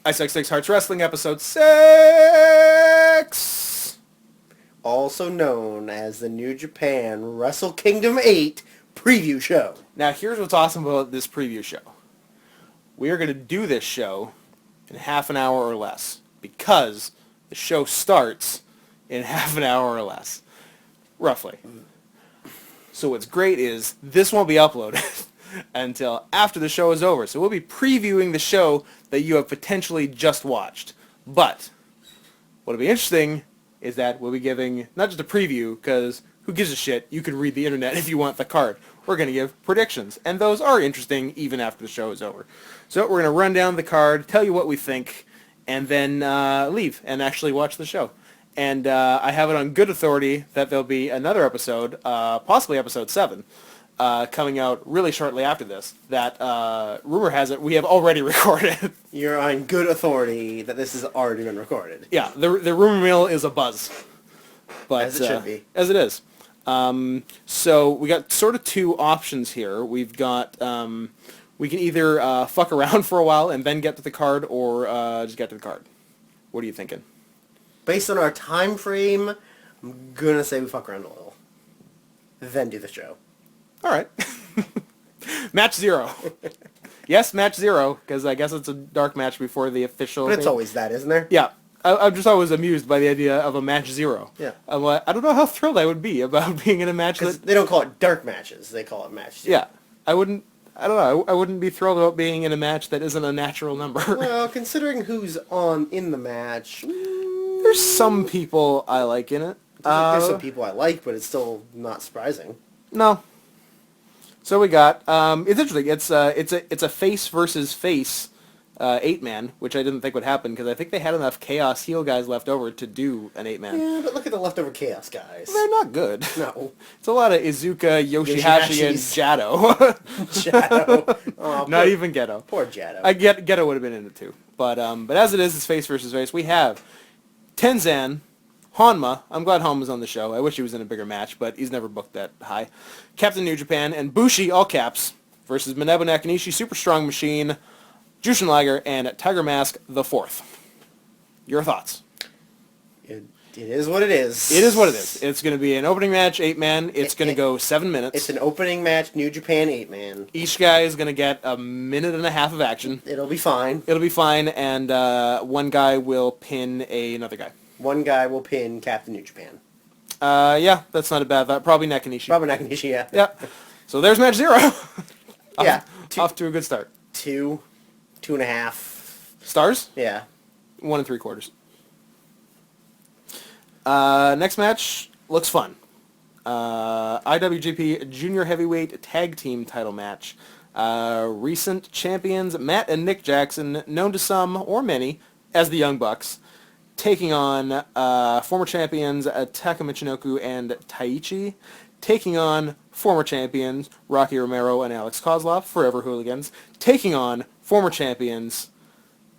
ISUXDIX Hearts Wrestling, episode 6! Also known as the New Japan Wrestle Kingdom 8 preview show. Now, here's what's awesome about this preview show. We are going to do this show in half an hour or less, because the show starts in half an hour or less, roughly. So what's great is this won't be uploaded until after the show is over. So we'll be previewing the show that you have potentially just watched. But what'll be interesting is that we'll be giving not just a preview, because who gives a shit? You can read the internet if you want the card. We're going to give predictions, and those are interesting even after the show is over. So we're going to run down the card, tell you what we think, and then leave and actually watch the show. And I have it on good authority that there'll be another episode, possibly episode 7, coming out really shortly after this, that rumor has it we have already recorded. You're on good authority that this has already been recorded. Yeah, the rumor mill is abuzz. But, as it should be. As it is. So we got sort of two options here. We've got, we can either fuck around for a while and then get to the card, or just get to the card. What are you thinking? Based on our time frame, I'm going to say we fuck around a little. Then do the show. All right. Match 0. Yes, match 0, because I guess it's a dark match before the official But it's thing. always that, isn't there? Yeah. I'm just always amused by the idea of a match 0. Yeah. I'm like, I don't know how thrilled I would be about being in a match Because that... they don't call it dark matches. They call it match 0. Yeah. I don't know. I wouldn't be thrilled about being in a match that isn't a natural number. Well, considering who's in the match... There's some people I like in it. There's some people I like, but it's still not surprising. No. So we got, it's interesting. It's a face versus face 8-man, which I didn't think would happen, because I think they had enough Chaos heel guys left over to do an 8-man. Yeah, but look at the leftover Chaos guys. They're not good. No. It's a lot of Izuka, Yoshihashi, and Jado. Jado. Oh, Not even Geto. Poor Jado. Geto would have been in it too. But as it is, it's face versus face. We have Tenzan, Honma. I'm glad Honma's on the show. I wish he was in a bigger match, but he's never booked that high. Captain New Japan, and Bushi, all caps, versus Manabu Nakanishi, Super Strong Machine, Jushin Liger, and Tiger Mask the 4th. Your thoughts? It is what it is. It is what it is. It's going to be an opening match, 8-man. It's going to go 7 minutes. It's an opening match, New Japan 8-man. Each guy is going to get a minute and a half of action. It'll be fine. It'll be fine, and one guy will pin another guy. One guy will pin Captain New Japan. Yeah, that's not a bad thought. Probably Nakanishi. Probably Nakanishi, yeah. Yeah. So there's match 0. Yeah. Off to a good start. 2.5 stars? Yeah. 1 3/4. Next match looks fun. IWGP Junior Heavyweight Tag Team title match. Recent champions Matt and Nick Jackson, known to some or many as the Young Bucks, taking on former champions Taka Michinoku and Taichi, taking on former champions Rocky Romero and Alex Kozlov, Forever Hooligans, taking on former champions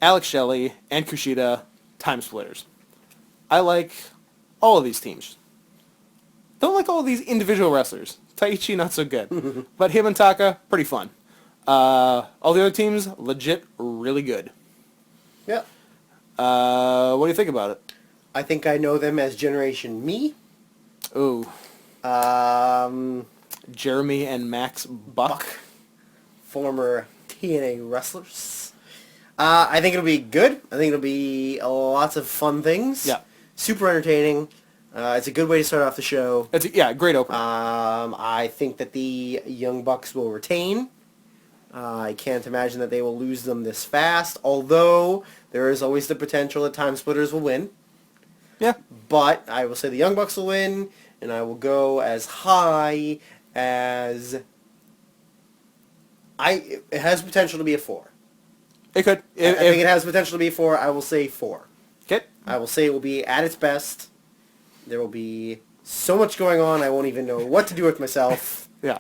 Alex Shelley and Kushida, Time Splitters. I like all of these teams. Don't like all of these individual wrestlers. Taichi, not so good. But him and Taka, pretty fun. All the other teams, legit, really good. Yeah. What do you think about it? I think I know them as Generation Me. Ooh. Jeremy and Max Buck. Former TNA wrestlers. I think it'll be good. I think it'll be lots of fun things. Yeah. Super entertaining. It's a good way to start off the show. Great opener. I think that the Young Bucks will retain. I can't imagine that they will lose them this fast, although there is always the potential that Time Splitters will win. Yeah. But I will say the Young Bucks will win, and I will go as high as... it has potential to be a 4. It could. I think it has potential to be a 4. I will say 4. Okay. I will say it will be at its best. There will be so much going on, I won't even know what to do with myself. Yeah.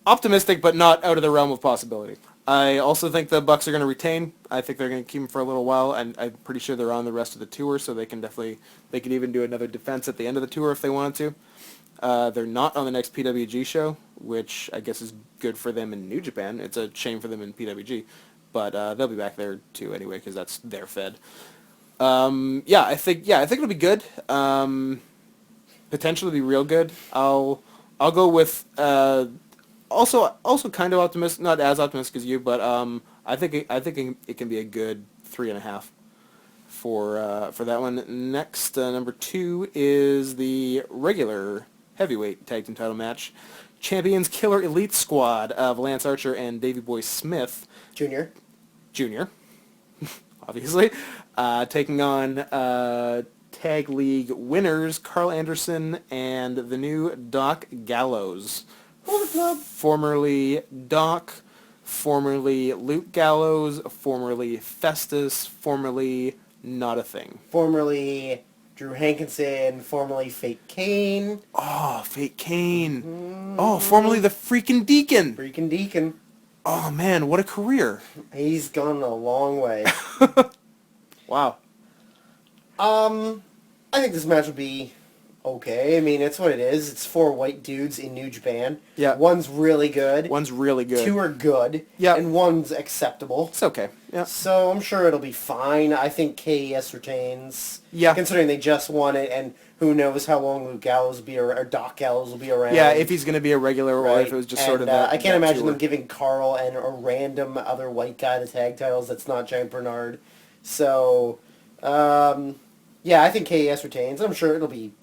Optimistic, but not out of the realm of possibility. I also think the Bucks are going to retain. I think they're going to keep them for a little while, and I'm pretty sure they're on the rest of the tour, so they could even do another defense at the end of the tour if they wanted to. They're not on the next PWG show, which I guess is good for them in New Japan. It's a shame for them in PWG. but they'll be back there too anyway because that's their Fed. I think it'll be good. Potentially be real good. I'll go with also kind of optimistic, not as optimistic as you, but I think it can be a good 3.5 for that one. Next, number 2 is the regular heavyweight tag team title match. Champions Killer Elite Squad of Lance Archer and Davey Boy Smith Junior, obviously, taking on Tag League winners Carl Anderson and the new Doc Gallows. Formerly Doc, formerly Luke Gallows, formerly Festus, formerly Not a Thing. formerly Drew Hankinson, formerly Fake Kane. Oh, Fake Kane. Oh, formerly the freaking Deacon. Freaking Deacon. Oh, man, what a career. He's gone a long way. Wow. I think this match will be okay. I mean, it's what it is. It's 4 white dudes in New Japan. Yeah. One's really good. One's really good. 2 are good. Yeah. And one's acceptable. It's okay. Yeah. So I'm sure it'll be fine. I think KES retains. Yeah. Considering they just won it, and who knows how long Luke Gallows will be or Doc Gallows will be around. Yeah, if he's going to be a regular or right? if it was just and, sort of that. I can't that imagine tour. them giving Carl and a random other white guy the tag titles that's not Giant Bernard. So, yeah, I think KES retains. I'm sure it'll be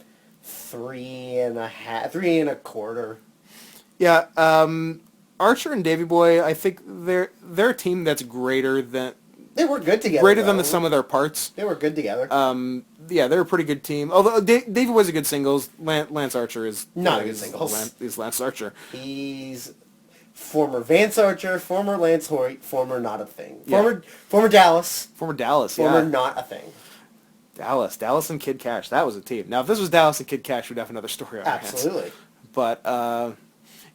3.25. Yeah, Archer and Davey Boy, I think they're a team that's greater than They were good together. greater than though. the sum of their parts. They were good together. Yeah, they're a pretty good team. Although Davey Boy's a good singles, Lance Archer is Not a good singles. Is Lance Archer. He's former Vance Archer, former Lance Hoyt, former Not a Thing. Yeah. Former Dallas, Former Dallas, former yeah. Not a Thing. Dallas and Kid Cash, that was a team. Now, if this was Dallas and Kid Cash, we'd have another story on our hands. Absolutely. But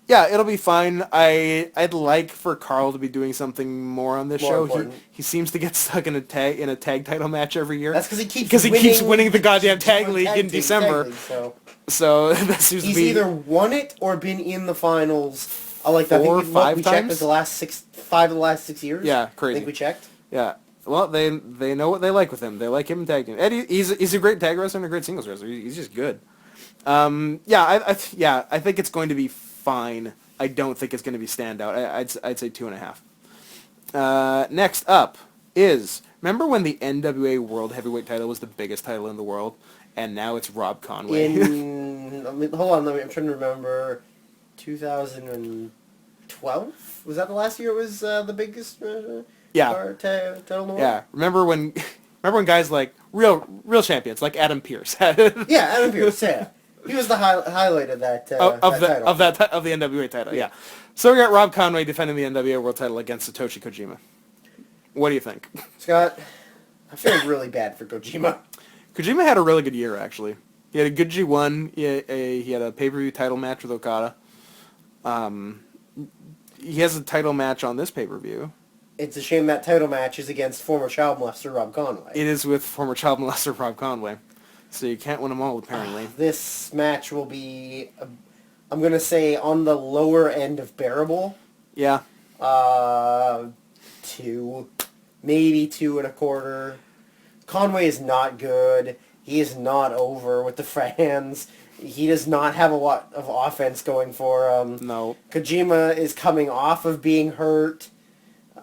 yeah, it'll be fine. I'd like for Carl to be doing something more on this More show. important. He seems to get stuck in a tag title match every year. That's because he keeps winning the goddamn tag Tag league in team, December. tag league, So that seems to he's be either won it or been in the finals. Like I 4 or think 5 we checked times? was the last 5 of the last 6 years. Yeah, I crazy. think we checked. Yeah. Well, they know what they like with him. They like him in tag team. Eddie, he's a great tag wrestler and a great singles wrestler. He's just good. I think it's going to be fine. I don't think it's going to be standout. I'd say 2.5. Next up is, remember when the NWA World Heavyweight title was the biggest title in the world, and now it's Rob Conway. Hold on, I'm trying to remember. 2012? Was that the last year it was the biggest Yeah. title in the world? Yeah. Remember when guys like real champions like Adam Pearce had Yeah, Adam Pearce, yeah. He was the highlight of that title. of the NWA title. Yeah. So we got Rob Conway defending the NWA World title against Satoshi Kojima. What do you think? Scott, I feel really bad for Kojima. Kojima had a really good year, actually. He had a good G1. He had a pay-per-view title match with Okada. He has a title match on this pay-per-view. It's a shame that title match is against former child molester Rob Conway. It is with former child molester Rob Conway. So you can't win them all, apparently. This match will be, I'm going to say, on the lower end of bearable. Yeah. 2. Maybe 2.25. Conway is not good. He is not over with the fans. He does not have a lot of offense going for him. No. Kojima is coming off of being hurt.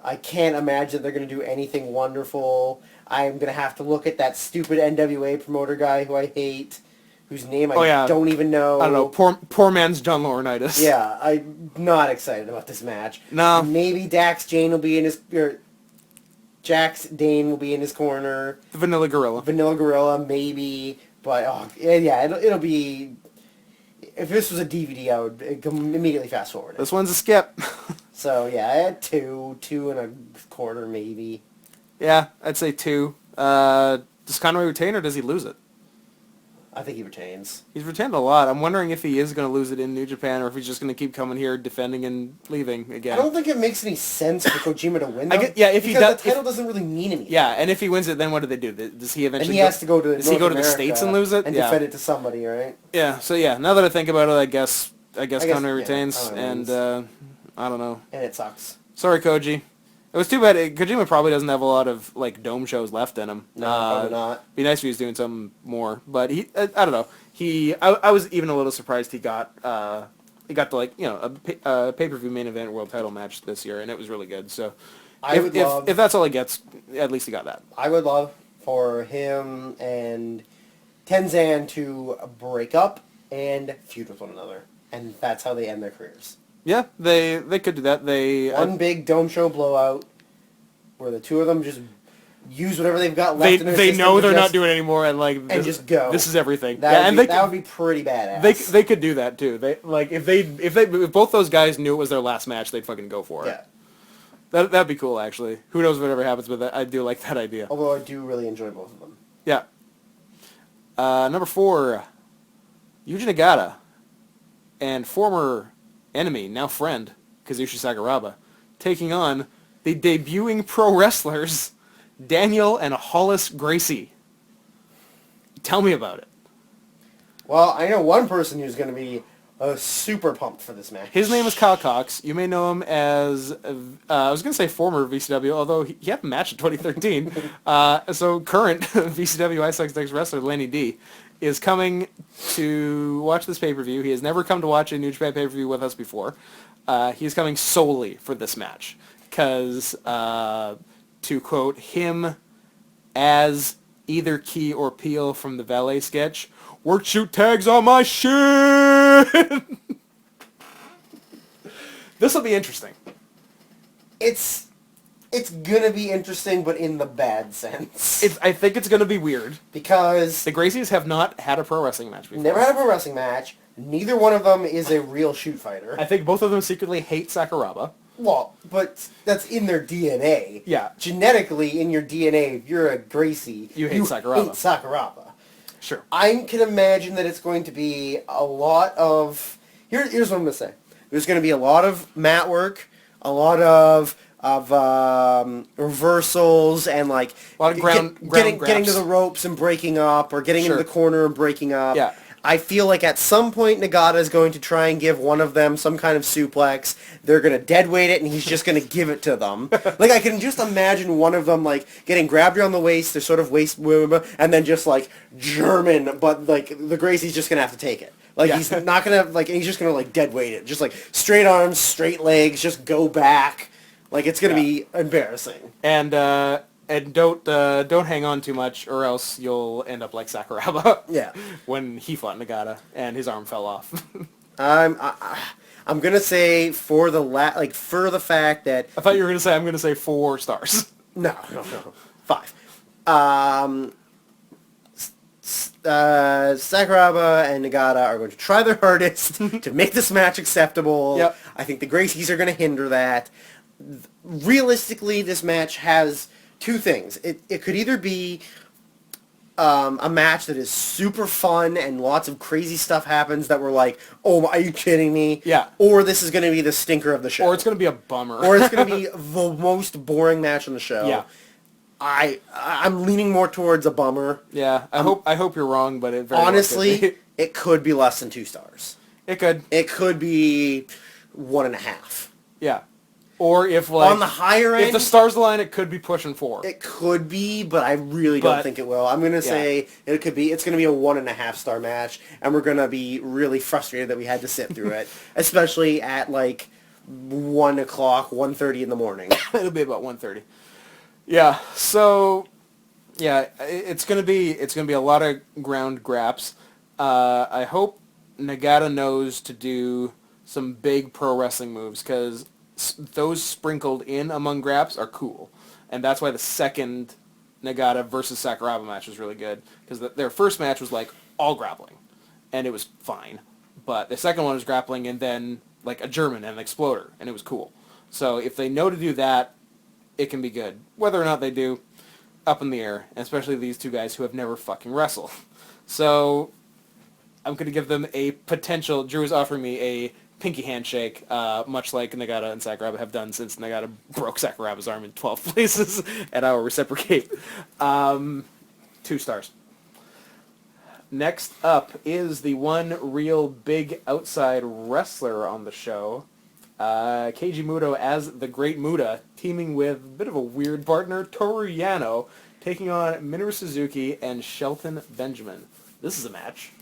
I can't imagine they're going to do anything wonderful. I'm going to have to look at that stupid NWA promoter guy who I hate, whose name I don't even know. I don't know. Poor man's John Laurinaitis. Yeah, I'm not excited about this match. No. Maybe Jax Dane will be in his corner. The Vanilla Gorilla. Vanilla Gorilla, maybe. But, yeah, it'll be... If this was a DVD, I would immediately fast forward it. This one's a skip. So, yeah, I had 2.25 maybe. Yeah, I'd say 2. Does Conway retain or does he lose it? I think he retains. He's retained a lot. I'm wondering if he is going to lose it in New Japan or if he's just going to keep coming here, defending and leaving again. I don't think it makes any sense for Kojima to win, though. If he does, the title doesn't really mean anything. Yeah, and if he wins it, then what do they do? Does he eventually? And he has to go to Does he go to the States and lose it? And defend it to somebody, right? Yeah. So yeah, now that I think about it, I guess Conway yeah, retains, Conway and wins. I don't know. And it sucks. Sorry, Koji. It was too bad. Kojima probably doesn't have a lot of like dome shows left in him. No, probably not. Be nice if he was doing something more. But I don't know. I was even a little surprised he got the like a pay-per-view main event world title match this year, and it was really good. So if that's all he gets, at least he got that. I would love for him and Tenzan to break up and feud with one another, and that's how they end their careers. Yeah, they could do that. One big dome show blowout where the two of them just use whatever they've got left in their they system know they're just, not doing it anymore, and like and just go. This is everything. That would be pretty badass. They could do that too. They like if both those guys knew it was their last match, they'd fucking go for it. Yeah. That'd be cool actually. Who knows whatever happens, but I do like that idea. Although I do really enjoy both of them. Yeah. Number 4, Yuji Nagata and former enemy, now friend, Kazushi Sakuraba, taking on the debuting pro wrestlers, Daniel and Hollis Gracie. Tell me about it. Well, I know one person who's going to be super pumped for this match. His name is Kyle Cox. You may know him as, I was going to say former VCW, although he had a match in 2013. So current VCW ISUXDIX wrestler Lenny D is coming to watch this pay-per-view. He has never come to watch a New Japan pay-per-view with us before. He's coming solely for this match because, to quote him as either Key or Peel from the Valet sketch, "Work shoot tags on my shit." This will be interesting. It's gonna be interesting, but in the bad sense. I think it's gonna be weird because the Gracies have not had a pro wrestling match before. Never had a pro wrestling match. Neither one of them is a real shoot fighter. I think both of them secretly hate Sakuraba. Well, but that's in their DNA. Yeah. Genetically, in your DNA, if you're a Gracie, you hate Sakuraba. Hate Sakuraba. Sure. I can imagine that it's going to be a lot of... Here's what I'm going to say. There's going to be a lot of mat work, a lot of reversals, and like... A lot of getting to the ropes and breaking up, or getting into the corner and breaking up. Yeah. I feel like at some point Nagata is going to try and give one of them some kind of suplex. They're going to deadweight it, and he's just going to give it to them. Like, I can just imagine one of them, like, getting grabbed around the waist, their sort of waist, and then just, like, German, but, like, the Gracie's just going to have to take it. Like, he's not going to, like, he's just going to, like, deadweight it. Just, like, straight arms, straight legs, just go back. Like, it's going to be embarrassing. And don't hang on too much, or else you'll end up like Sakuraba. Yeah. When he fought Nagata and his arm fell off. I'm gonna say for the fact that I thought you were gonna say I'm gonna say 4 stars. No. 5. Sakuraba and Nagata are going to try their hardest to make this match acceptable. Yep. I think the Gracies are going to hinder that. Realistically, this match has 2 things. It could either be a match that is super fun and lots of crazy stuff happens that we're like, oh, are you kidding me? Yeah. Or this is going to be the stinker of the show. Or it's going to be a bummer. Or it's going to be the most boring match on the show. Yeah. I'm leaning more towards a bummer. Yeah. I hope you're wrong, but it very honestly, well could be. It could be less than 2 stars. It could. It could be 1.5. Yeah. Or if like on the higher end, if the stars align, it could be pushing 4. It could be, but I really don't think it will. I'm gonna say it's gonna be a 1.5 star match, and we're gonna be really frustrated that we had to sit through it, especially at like 1 o'clock, 1:30 in the morning. It'll be about 1:30. Yeah. So, yeah, it's gonna be a lot of ground graps. I hope Nagata knows to do some big pro wrestling moves because those sprinkled in among graps are cool, and that's why the second Nagata versus Sakuraba match was really good because their first match was like all grappling, and it was fine, but the second one was grappling and then like a German and an exploder, and it was cool. So if they know to do that, it can be good. Whether or not they do, up in the air, and especially these 2 guys who have never fucking wrestled. So I'm gonna give them a potential. Drew is offering me a pinky handshake, much like Nagata and Sakuraba have done since Nagata broke Sakuraba's arm in 12 places, and I will reciprocate. 2 stars. Next up is the one real big outside wrestler on the show, Keiji Muto as the Great Muta, teaming with a bit of a weird partner, Toru Yano, taking on Minoru Suzuki and Shelton Benjamin. This is a match.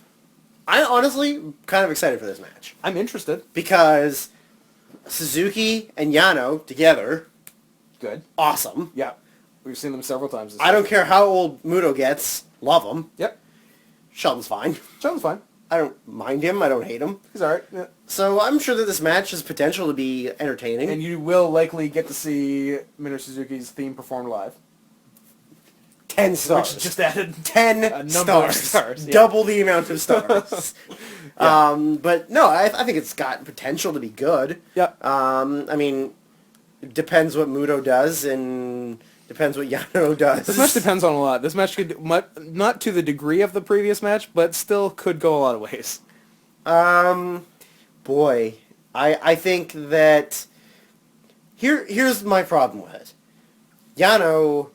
I'm honestly kind of excited for this match. I'm interested. Because Suzuki and Yano together, Good. awesome. Yeah. We've seen them several times. I don't care how old Muto gets, love him. Yep. Shelton's fine. Shelton's fine. I don't mind him. I don't hate him. He's alright. Yeah. So I'm sure that this match has potential to be entertaining. And you will likely get to see Minoru Suzuki's theme performed live. 10 stars. Which just added 10 a number stars. of stars. Yeah. Double the amount of stars. Yeah. But no, I think it's got potential to be good. Yeah. I mean, it depends what Muto does and depends what Yano does. This match depends on a lot. This match could, not to the degree of the previous match, but still could go a lot of ways. Boy, I think that here's my problem with it. Yano,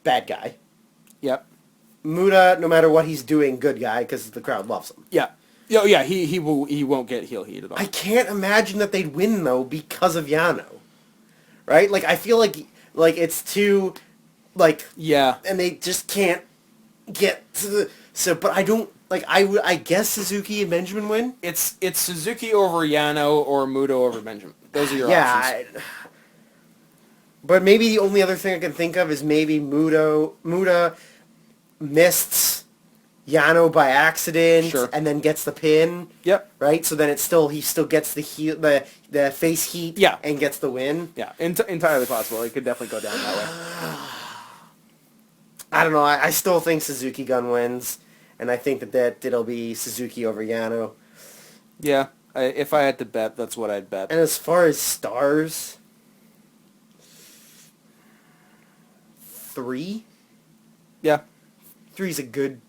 bad guy. Yep. Muta, no matter what he's doing, good guy because the crowd loves him. Yeah. Oh yeah, he won't get heel heat at all. I can't imagine that they'd win though because of Yano. Right? Like I feel like it's too yeah. and they just can't get to the but I don't I guess Suzuki and Benjamin win. It's Suzuki over Yano or Muto over Benjamin. Those are your options. But maybe the only other thing I can think of is maybe Muta missed Yano by accident Sure. and then gets the pin. Yep. Right? So then he still gets the heel, the face heat Yeah. and gets the win. Yeah, entirely possible. It could definitely go down that way. I don't know. I still think Suzuki Gun wins, and I think that it'll be Suzuki over Yano. Yeah, if I had to bet, that's what I'd bet. And as far as stars, 3. Yeah. 3's a good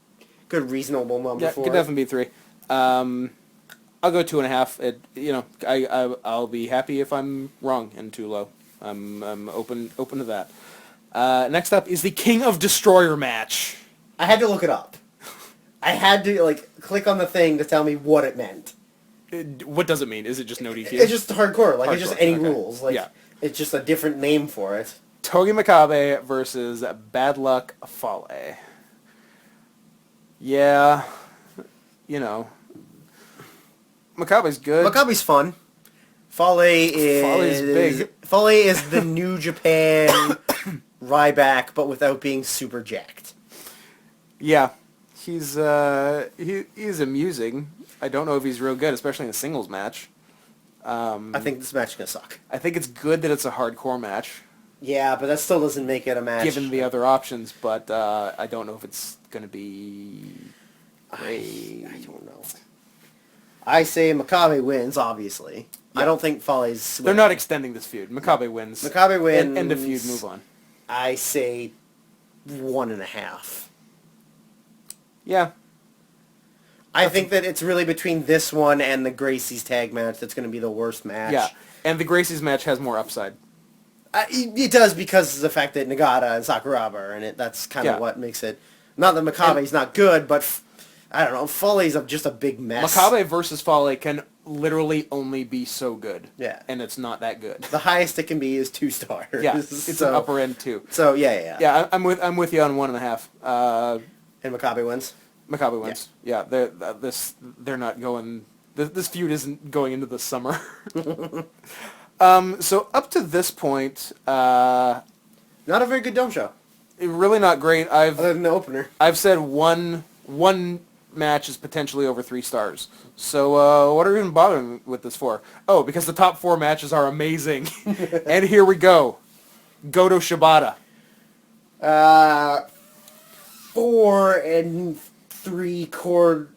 reasonable number Yeah, for it could it. definitely be 3. I'll go 2.5. I'll be happy if I'm wrong and too low. I'm open to that. Next up is the King of Destroyer match. I had to look it up. I had to click on the thing to tell me what it meant. What does it mean? Is it just no DQ? It's just hardcore. It's just Hardcore, any okay. rules. Yeah. It's just a different name for it. Togi Makabe versus Bad Luck Fale. Yeah, Makabe's good. Makabe's fun. Fale's big. Fale is the New Japan Ryback, but without being super jacked. Yeah, he's amusing. I don't know if he's real good, especially in a singles match. I think this match is gonna suck. I think it's good that it's a hardcore match, Yeah, but that still doesn't make it a match. given the other options. But I don't know if it's gonna be great. I don't know. I say Makabe wins, obviously. Yeah. I don't think Fale's... They're not extending this feud. Makabe wins. Makabe wins. End of feud. Move on. I say 1.5. Yeah. I think that it's really between this one and the Gracie's tag match that's going to be the worst match. Yeah. And the Gracie's match has more upside. It does because of the fact that Nagata and Sakuraba are in it. That's kind of what makes it... Not that Makabe's not good, but... I don't know. Fale's just a big mess. Makabe versus Fale can literally only be so good. Yeah. And it's not that good. The highest it can be is 2 stars. Yeah. It's an upper end too. So yeah. Yeah, I'm with you on 1.5. And Makabe wins. Makabe wins. Yeah, they're not going. This feud isn't going into the summer. So up to this point, Not a very good dome show. really not great. Other than the opener. I've said one match is potentially over 3 stars. So what are we even bothering with this for? Oh, because the top 4 matches are amazing. And here we go. Goto Shibata. 4 and 3/4.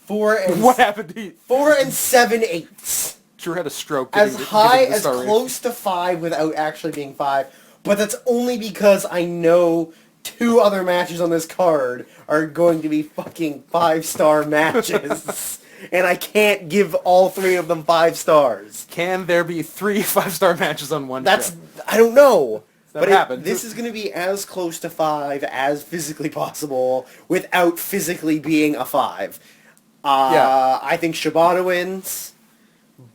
4 and... What happened to you? 4 and 7/8. Drew had a stroke. As high, getting the as star rating. close to 5 without actually being 5. But that's only because I know 2 other matches on this card are going to be fucking 5-star matches. And I can't give all 3 of them 5 stars. Can there be 3 5-star matches on one That's... show? I don't know. That But happens. this is going to be as close to 5 as physically possible without physically being a 5. Yeah. I think Shibata wins,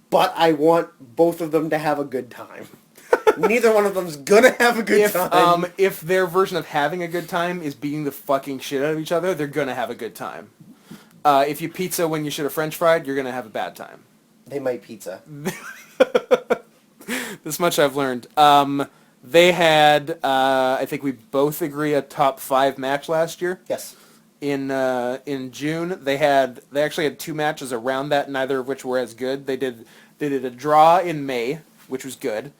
but I want both of them to have a good time. Neither one of them's gonna have a good time. If their version of having a good time is beating the fucking shit out of each other, they're gonna have a good time. If you pizza when you should have French fried, you're gonna have a bad time. They might pizza. This much I've learned. They had, I think we both agree, a top 5 match last year. Yes. In June, they actually had 2 matches around that, neither of which were as good. They did a draw in May, which was good.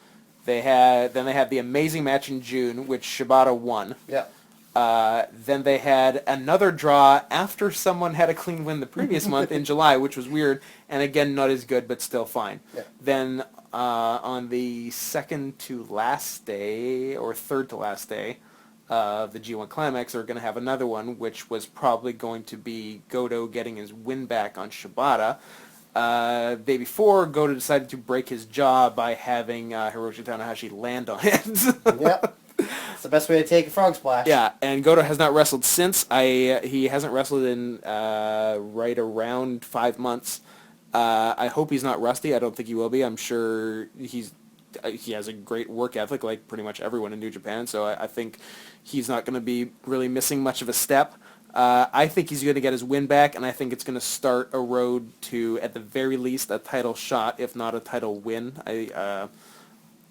They had the amazing match in June, which Shibata won. Yeah. Then they had another draw after someone had a clean win the previous month in July, which was weird, and again not as good, but still fine. Yeah. Then on the second to last day, or third to last day, of the G1 Climax, they're going to have another one, which was probably going to be Goto getting his win back on Shibata. Day before, Goto decided to break his jaw by having Hiroshi Tanahashi land on it. Yep. It's the best way to take a frog splash. Yeah, and Goto has not wrestled since. He hasn't wrestled in right around 5 months. I hope he's not rusty. I don't think he will be. I'm sure he has a great work ethic, like pretty much everyone in New Japan, so I think he's not going to be really missing much of a step. I think he's going to get his win back, and I think it's going to start a road to, at the very least, a title shot, if not a title win.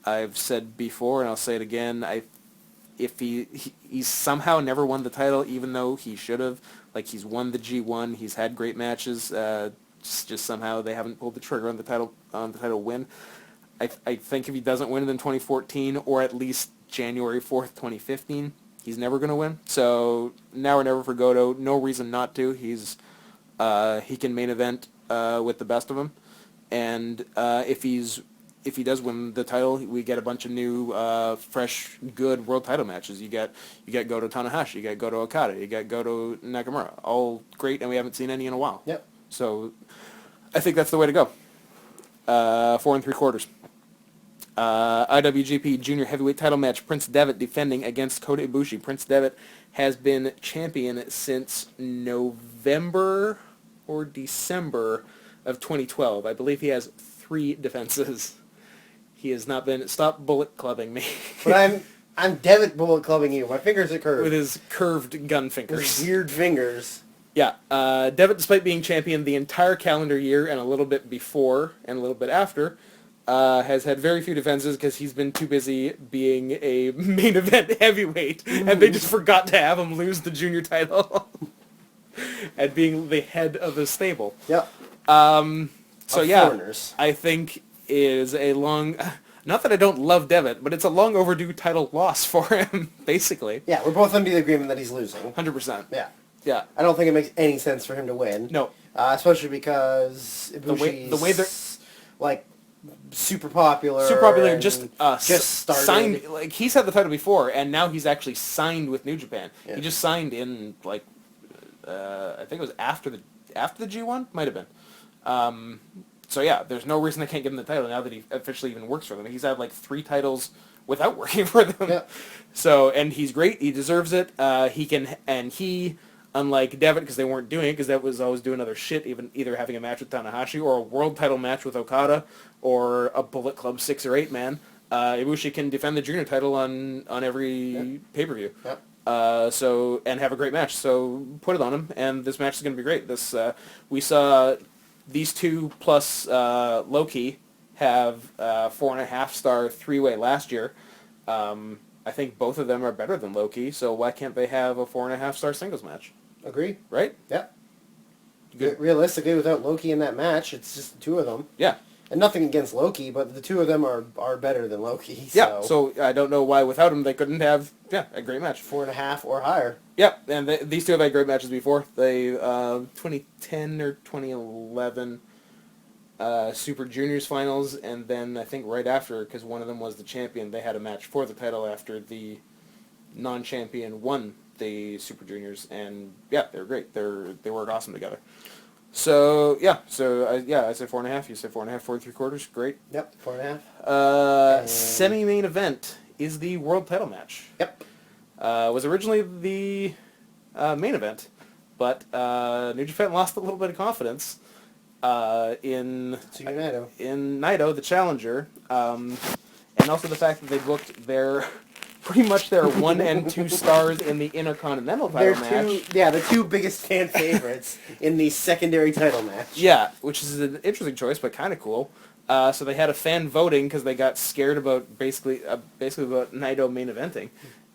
I've said before, and I'll say it again, if he's somehow never won the title, even though he should have. Like, he's won the G1, he's had great matches, just somehow they haven't pulled the trigger on the title win. I think if he doesn't win it in 2014, or at least January 4th, 2015, he's never going to win. So now or never for Goto. No reason not to. He can main event with the best of them, and if he does win the title, we get a bunch of new, fresh, good world title matches. You get Goto Tanahashi, you get Goto Okada, you get Goto Nakamura, all great, and we haven't seen any in a while. Yep. So I think that's the way to go. 4 3/4. IWGP Junior Heavyweight Title match, Prince Devitt defending against Kota Ibushi. Prince Devitt has been champion since November or December of 2012. I believe he has 3 defenses. He has not been... Stop bullet clubbing me. But I'm Devitt bullet clubbing you. My fingers are curved. With his curved gun fingers. His weird fingers. Yeah. Devitt, despite being champion the entire calendar year and a little bit before and a little bit after, has had very few defenses because he's been too busy being a main event heavyweight, and they just forgot to have him lose the junior title and being the head of the stable. Yep. So yeah, foreigners. I think is a long... Not that I don't love Devitt, but it's a long overdue title loss for him, basically. Yeah, we're both under the agreement that he's losing. 100%. Yeah. Yeah. I don't think it makes any sense for him to win. No. Especially because Ibushi's, the way they're... like, super popular. Super popular, just started. signed. Like, he's had the title before, and now he's actually signed with New Japan. Yeah. He just signed in, like, I think it was after the G1, might have been. So yeah, there's no reason they can't give him the title now that he officially even works for them. He's had like 3 titles without working for them. Yeah. So, and he's great. He deserves it. He, unlike Devitt, because they weren't doing it, because that was always doing other shit, either having a match with Tanahashi or a world title match with Okada or a Bullet Club 6 or 8 man. Ibushi can defend the junior title on every pay-per-view. Yep. And have a great match. So put it on him, and this match is going to be great. We saw these 2 plus Loki have 4.5-star 3-way last year. I think both of them are better than Loki, so why can't they have a 4.5-star singles match? Agree. Right? Yeah. Good. Realistically, without Loki in that match, it's just the 2 of them. Yeah. And nothing against Loki, but the 2 of them are better than Loki. Yeah, so I don't know why without him they couldn't have a great match. 4.5 or higher. Yeah, and these 2 have had great matches before. They 2010 or 2011 Super Juniors finals, and then I think right after, because one of them was the champion, they had a match for the title after the non-champion won the Super Juniors, and yeah, they're great. They work awesome together. So yeah, I said 4.5. You said 4.5, 4 3/4. Great. Yep, 4.5. Semi-main event is the world title match. Yep. Was originally the main event, but New Japan lost a little bit of confidence in Naito. in Naito, the challenger, and also the fact that they booked their pretty much their 1 and 2 stars in the Intercontinental title match. The two biggest fan favorites in the secondary title match. Yeah, which is an interesting choice, but kind of cool. So they had a fan voting because they got scared about basically about Naito main eventing,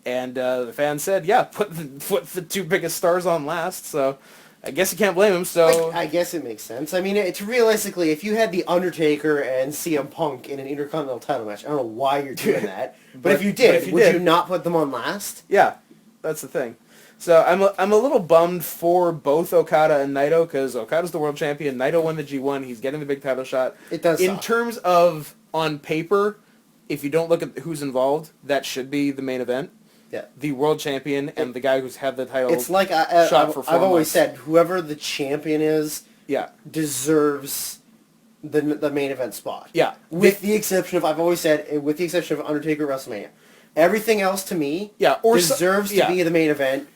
and the fans said, "Yeah, put the two biggest stars on last." So I guess you can't blame him. So I guess it makes sense. I mean, it's realistically, if you had The Undertaker and CM Punk in an Intercontinental title match, I don't know why you're doing that, but if you did, would you not put them on last? Yeah, that's the thing. So I'm a little bummed for both Okada and Naito because Okada's the world champion. Naito won the G1. He's getting the big title shot. It does In suck. terms of on paper, if you don't look at who's involved, that should be the main event. Yeah. The world champion and the guy who's had the title. It's like shot for 4 I've always months. said, whoever the champion is, Yeah. deserves the main event spot. Yeah. With the exception of, I've always said, with the exception of Undertaker at WrestleMania, everything else to me deserves to be the main event.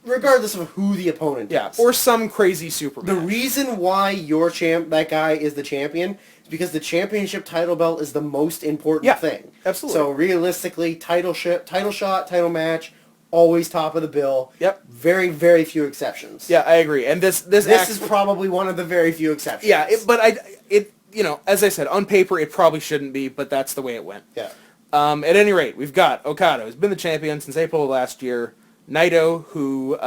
Regardless of who the opponent is. Or some crazy Superman. The reason why that guy is the champion is because the championship title belt is the most important thing. Absolutely. So realistically, title shot, title match, always top of the bill. Yep. Very, very few exceptions. Yeah, I agree. And this is probably one of the very few exceptions. Yeah, as I said, on paper it probably shouldn't be, but that's the way it went. Yeah. At any rate, we've got Okada, who's been the champion since April of last year. Naito, who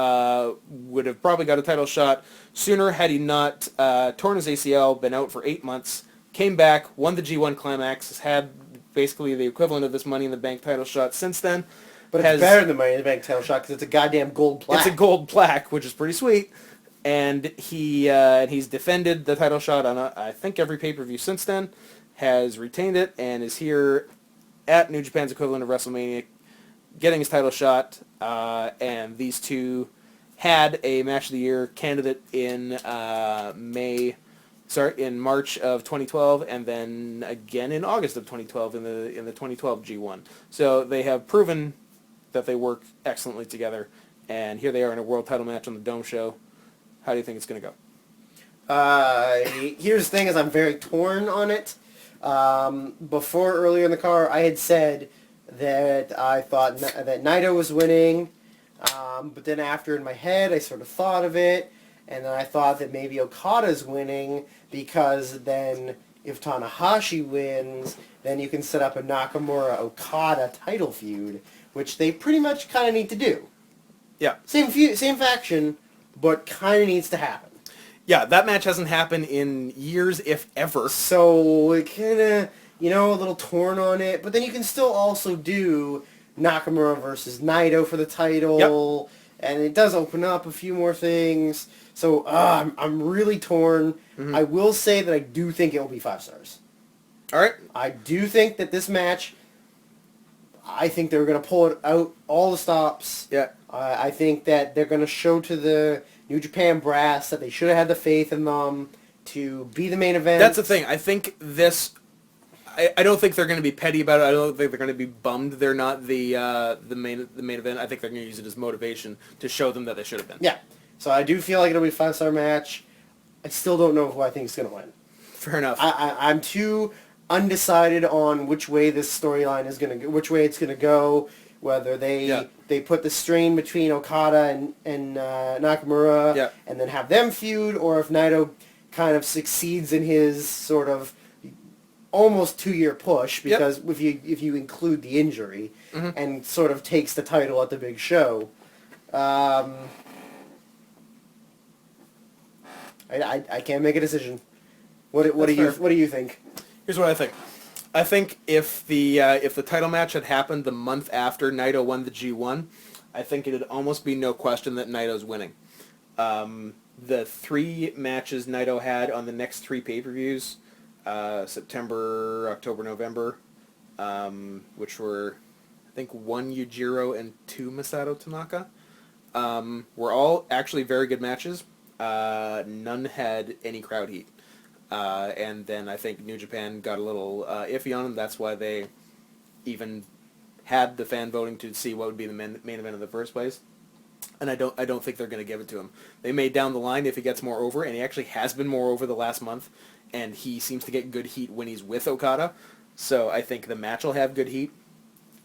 would have probably got a title shot sooner had he not torn his ACL, been out for 8 months, came back, won the G1 Climax, has had basically the equivalent of this Money in the Bank title shot since then. But it's better than Money in the Bank title shot because it's a goddamn gold plaque. It's a gold plaque, which is pretty sweet. And he's defended the title shot on, I think, every pay-per-view since then, has retained it, and is here at New Japan's equivalent of WrestleMania, getting his title shot, and these two had a Match of the Year candidate in March of 2012, and then again in August of 2012 in the 2012 G1. So they have proven that they work excellently together, and here they are in a world title match on the Dome Show. How do you think it's going to go? Here's the thing: is I'm very torn on it. Before earlier in the car, I had said that I thought that Naito was winning, but then after in my head I sort of thought of it, and then I thought that maybe Okada's winning because then if Tanahashi wins, then you can set up a Nakamura-Okada title feud, which they pretty much kind of need to do. Yeah. Same faction, but kind of needs to happen. Yeah, that match hasn't happened in years, if ever. So it kind of... a little torn on it, but then you can still also do Nakamura versus Naito for the title, and it does open up a few more things. So I'm really torn. Mm-hmm. I will say that I do think it will be 5 stars. All right. I do think that this match, I think they're going to pull it out all the stops. Yeah. I think that they're going to show to the New Japan brass that they should have had the faith in them to be the main event. That's the thing. I think this... I don't think they're going to be petty about it. I don't think they're going to be bummed they're not the main event. I think they're going to use it as motivation to show them that they should have been. Yeah. So I do feel like it'll be a 5-star match. I still don't know who I think is going to win. Fair enough. I'm too undecided on which way this storyline is going to go, which way it's going to go. Whether they put the strain between Okada and Nakamura and then have them feud, or if Naito kind of succeeds in his sort of almost 2-year push, because if you include the injury, and sort of takes the title at the big show. I can't make a decision. What do you think? Here's what I think. I think if the title match had happened the month after Naito won the G1, I think it'd almost be no question that Naito's winning. The 3 matches Naito had on the next 3 pay-per-views, September, October, November, which were, I think, 1 Yujiro and 2 Masato Tanaka, were all actually very good matches. None had any crowd heat. And then I think New Japan got a little iffy on them. That's why they even had the fan voting to see what would be the main event in the first place. And I don't think they're going to give it to him. They may down the line if he gets more over, and he actually has been more over the last month, and he seems to get good heat when he's with Okada. So I think the match will have good heat.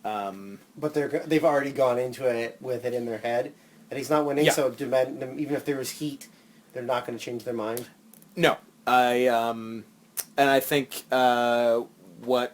But they've already gone into it with it in their head that he's not winning. Yeah. So even if there was heat, they're not going to change their mind. No, and I think what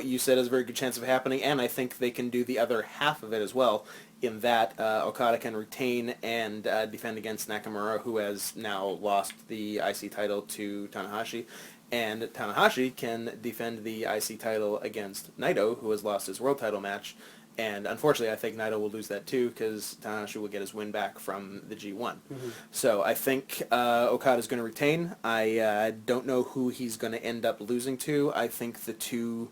you said is a very good chance of happening, and I think they can do the other half of it as well. In that Okada can retain and defend against Nakamura, who has now lost the IC title to Tanahashi, and Tanahashi can defend the IC title against Naito, who has lost his world title match. And unfortunately, I think Naito will lose that too, because Tanahashi will get his win back from the G1. Mm-hmm. So I think Okada's going to retain. I don't know who he's going to end up losing to. I think the two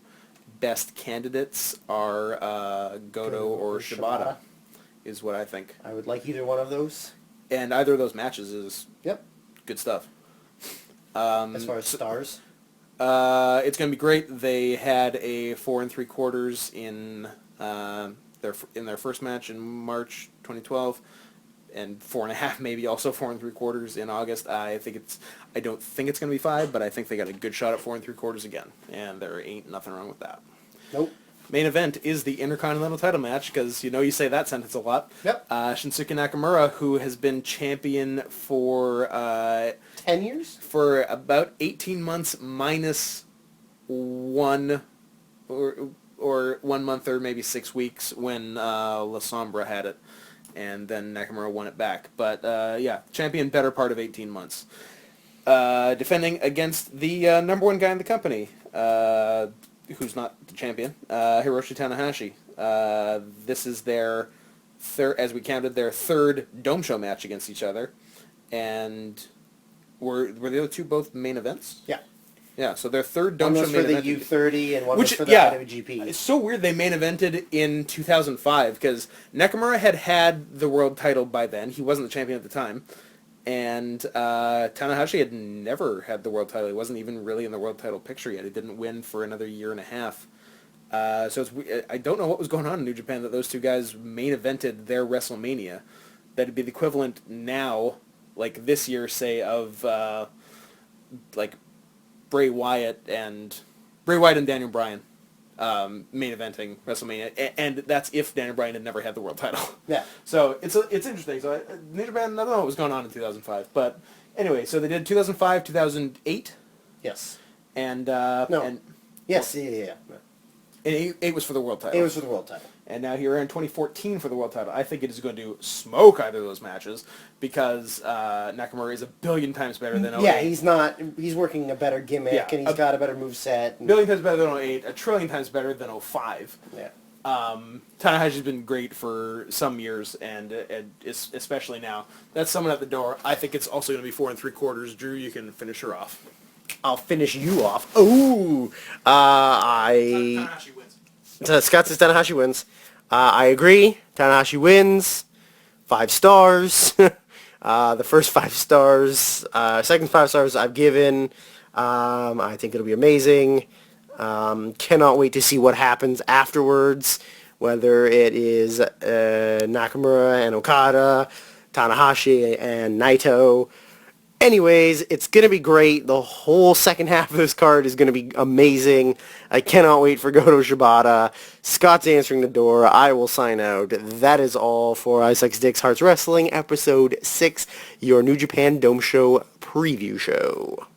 best candidates are Goto or Shibata, is what I think. I would like either one of those. And either of those matches is good stuff. As far as stars? It's going to be great. They had a 4 3/4 in their first match in March 2012, and 4.5 maybe also 4 3/4 in August. I don't think it's going to be 5, but I think they got a good shot at 4 3/4 again, and there ain't nothing wrong with that. Nope. Main event is the Intercontinental title match, because you say that sentence a lot. Yep. Shinsuke Nakamura, who has been champion for 10 years? For about 18 months minus one or 1 month or maybe 6 weeks when La Sombra had it, and then Nakamura won it back. But champion better part of 18 months. Defending against the number one guy in the company, who's not the champion, Hiroshi Tanahashi. This is their third, as we counted, their third Dome Show match against each other, and were the other two both main events? Yeah. Yeah, so their third Dome One Show was for main the event, U30 and one was for the IWGP. It's so weird they main evented in 2005, because Nakamura had the world title by then. He wasn't the champion at the time. And Tanahashi had never had the world title. He wasn't even really in the world title picture yet. He didn't win for another year and a half. So I don't know what was going on in New Japan that those two guys main evented their WrestleMania. That'd be the equivalent now, like this year, say, of like Bray Wyatt and Daniel Bryan main eventing WrestleMania, and that's if Daniel Bryan had never had the world title. Yeah. So it's interesting. So New Japan, I don't know what was going on in 2005, but anyway, so they did 2005, 2008. Yes. And Yes. Yeah. And 8 was for the world title. 8 was for the world title. And now here in 2014 for the world title. I think it is going to smoke either of those matches, because Nakamura is a billion times better than 08. Yeah, he's working a better gimmick, and he's got a better moveset. A billion times better than 08, a trillion times better than 05. Yeah. Tanahashi's been great for some years, and especially now. That's someone at the door. I think it's also going to be 4 3/4. Drew, you can finish her off. I'll finish you off. Ooh. Tanahashi wins. Scott says Tanahashi wins. I agree. Tanahashi wins. 5 stars. The first 5 stars. Second 5 stars I've given. I think it'll be amazing. Cannot wait to see what happens afterwards. Whether it is Nakamura and Okada, Tanahashi and Naito. Anyways, it's going to be great. The whole second half of this card is going to be amazing. I cannot wait for Goto Shibata. Scott's answering the door. I will sign out. That is all for ISUXDIX Hearts Wrestling, Episode 6, your New Japan Dome Show preview show.